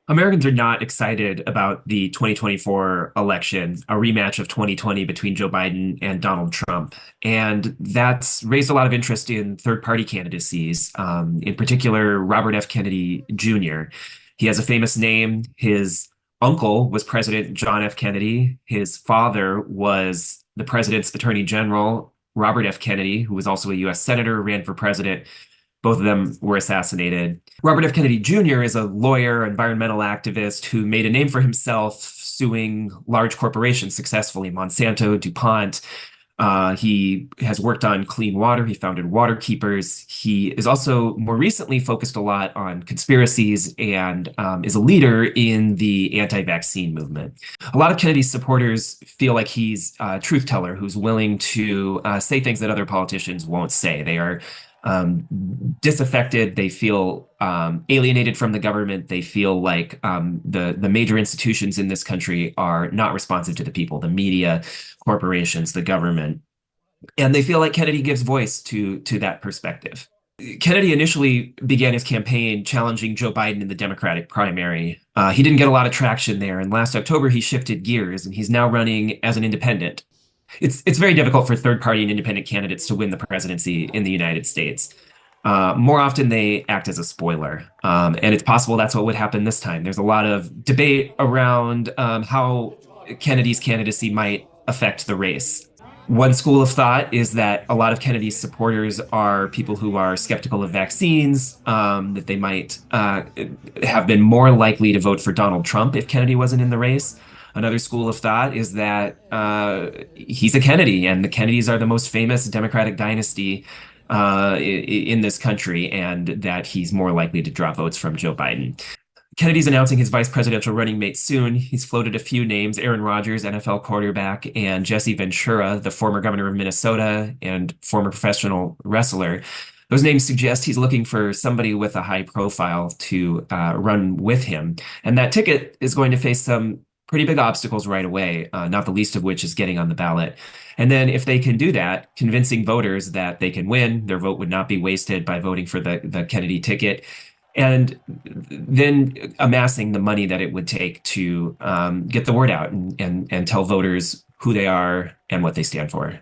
Americans are not excited about the 2024 election, a rematch of 2020 between Joe Biden and Donald Trump. And that's raised a lot of interest in third party candidacies, in particular, Robert F. Kennedy Jr. He has a famous name. His uncle was President John F. Kennedy. His father was the president's attorney general, Robert F. Kennedy, who was also a U.S. senator, ran for president. Both of them were assassinated. Robert F. Kennedy Jr. is a lawyer, environmental activist who made a name for himself suing large corporations successfully, Monsanto, DuPont. He has worked on clean water. He founded Water Keepers. He is also more recently focused a lot on conspiracies and is a leader in the anti-vaccine movement. A lot of Kennedy's supporters feel like he's a truth teller who's willing to say things that other politicians won't say. They are disaffected. They feel alienated from the government. They feel like the major institutions in this country are not responsive to the people, the media, corporations, the government. And they feel like Kennedy gives voice to that perspective. Kennedy initially began his campaign challenging Joe Biden in the Democratic primary. He didn't get a lot of traction there, and last October he shifted gears and he's now running as an independent. It's very difficult for third party and independent candidates to win the presidency in the United States. More often they act as a spoiler, and it's possible that's what would happen this time. There's a lot of debate around how Kennedy's candidacy might affect the race. One school of thought is that a lot of Kennedy's supporters are people who are skeptical of vaccines, that they might have been more likely to vote for Donald Trump if Kennedy wasn't in the race. Another school of thought is that he's a Kennedy, and the Kennedys are the most famous Democratic dynasty in this country, and that he's more likely to draw votes from Joe Biden. Kennedy's announcing his vice presidential running mate soon. He's floated a few names: Aaron Rodgers, NFL quarterback, and Jesse Ventura, the former governor of Minnesota and former professional wrestler. Those names suggest he's looking for somebody with a high profile to run with him. And that ticket is going to face some pretty big obstacles right away, not the least of which is getting on the ballot. And then if they can do that, convincing voters that they can win, their vote would not be wasted by voting for the Kennedy ticket, and then amassing the money that it would take to get the word out and tell voters who they are and what they stand for.